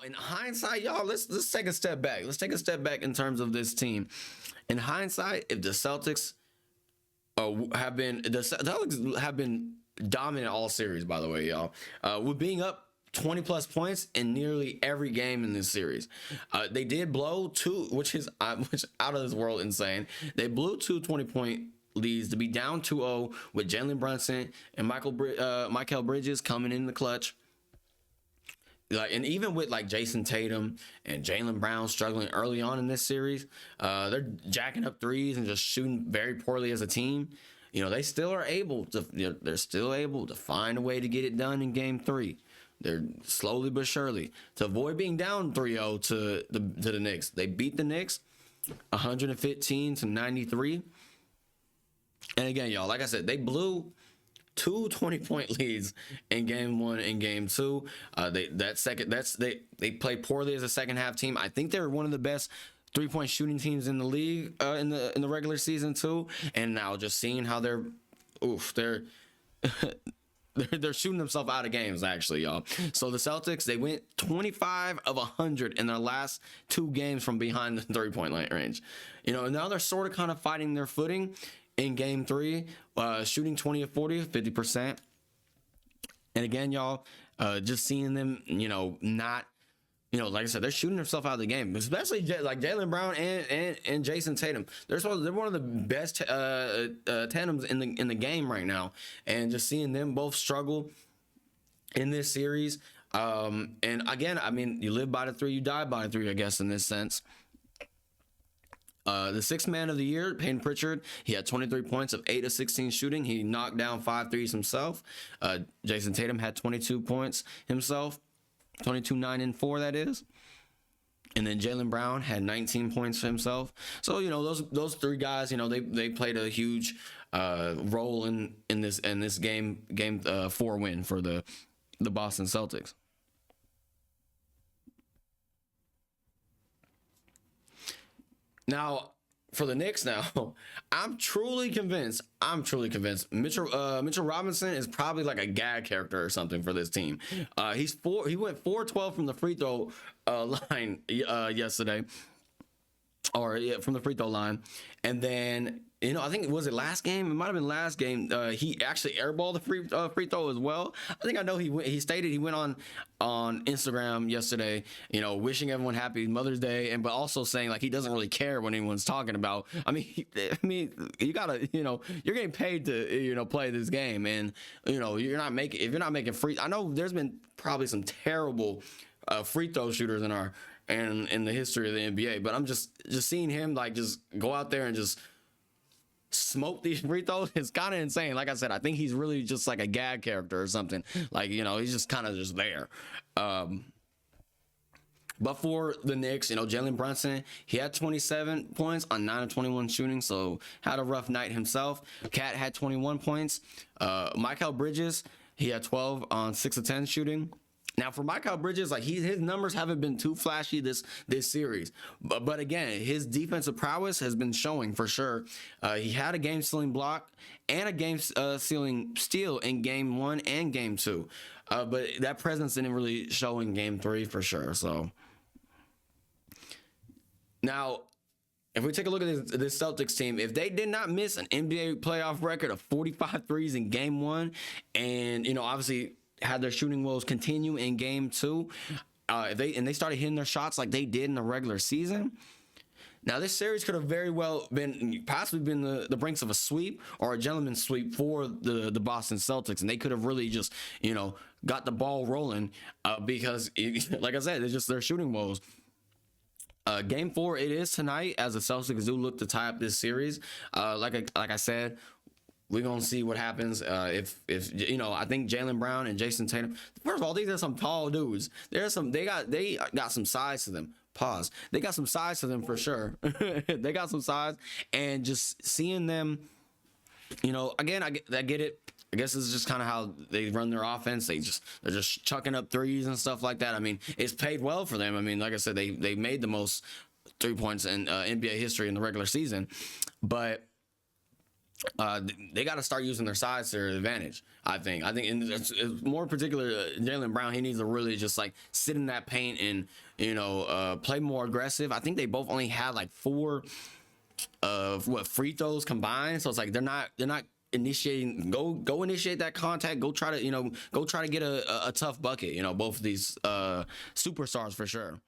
In hindsight, y'all, let's take a step back. Let's take a step back in terms of this team. In hindsight, if the Celtics Celtics have been dominant all series, by the way, y'all, with being up 20 plus points in nearly every game in this series. They did blow two, which out of this world insane. They blew two 20-point leads to be down 2-0 with Jalen Brunson and Mikal Bridges coming in the clutch. And even with like Jason Tatum and Jaylen Brown struggling early on in this series, they're jacking up threes and just shooting very poorly as a team. They still are able to. They're still able to find a way to get it done in Game 3. They're slowly but surely to avoid being down 3-0 to the Knicks. They beat the Knicks 115-93. And again, y'all, like I said, they blew two 20-point leads in Game 1 and Game 2. They played poorly as a second half team. I think they're one of the best 3-point shooting teams in the league in the regular season too. And now just seeing how they're they're shooting themselves out of games, actually, y'all. So the Celtics, they went 25 of 100 in their last two games from behind the 3-point line range. Now they're sort of kind of fighting their footing in Game 3, shooting 20 of 40, 50%. And again, y'all, just seeing them, not, like I said, they're shooting themselves out of the game, especially like Jaylen Brown and Jason Tatum. They're one of the best tandems in the game right now, and just seeing them both struggle in this series. And again, I mean, you live by the three, you die by the three, I guess, in this sense. The sixth man of the year, Peyton Pritchard, he had 23 points of 8 of 16 shooting. He knocked down 5 threes himself. Jason Tatum had 22 points himself, 22, 9, and 4, that is. And then Jaylen Brown had 19 points for himself. So, those three guys, they played a huge role in this game 4 win for the Boston Celtics. Now, for the Knicks, I'm truly convinced. Mitchell Robinson is probably like a gag character or something for this team. He went 4-12 from the free throw line yesterday, from the free throw line, and then I think was it last game? It might have been last game. He actually airballed the free throw as well. I know he stated he went on Instagram yesterday, wishing everyone happy Mother's Day, but also saying like he doesn't really care what anyone's talking about. I mean, you gotta, you're getting paid to play this game, and if you're not making free. I know there's been probably some terrible free throw shooters in the history of the NBA, but I'm just seeing him like just go out there and just smoke these free throws is kind of insane. Like I said, I think he's really just like a gag character or something. Like, he's just kind of just there. But for the Knicks, Jalen Brunson, he had 27 points on 9 of 21 shooting, so had a rough night himself. Cat had 21 points. Mikal Bridges, he had 12 on 6 of 10 shooting. Now, for Mikal Bridges, like his numbers haven't been too flashy this series, but again, his defensive prowess has been showing for sure. He had a game-sealing block and a game-sealing steal in Game 1 and Game 2, but that presence didn't really show in Game 3 for sure. So now, if we take a look at this Celtics team, if they did not miss an NBA playoff record of 45 threes in Game 1, and obviously had their shooting woes continue in Game 2, they started hitting their shots like they did in the regular season, now this series could have very well possibly been the brinks of a sweep or a gentleman's sweep for the Boston Celtics, and they could have really just got the ball rolling because like I said, it's just their shooting woes. Game 4, it is tonight, as the Celtics do look to tie up this series. Like I said, we're gonna see what happens. If I think Jaylen Brown and Jason Tatum. First of all, these are some tall dudes. They got some size to them. Pause. They got some size to them for sure. They got some size, and just seeing them, again, I get it. I guess it's just kind of how they run their offense. They're just chucking up threes and stuff like that. I mean, it's paid well for them. I mean, like I said, they made the most 3 points in NBA history in the regular season, but they got to start using their size to their advantage. I think, and it's more particular, Jaylen Brown. He needs to really just like sit in that paint and play more aggressive. I think they both only had like 4 free throws combined, so it's like they're not initiating. Go initiate that contact. Go try to get a tough bucket. Both of these superstars for sure.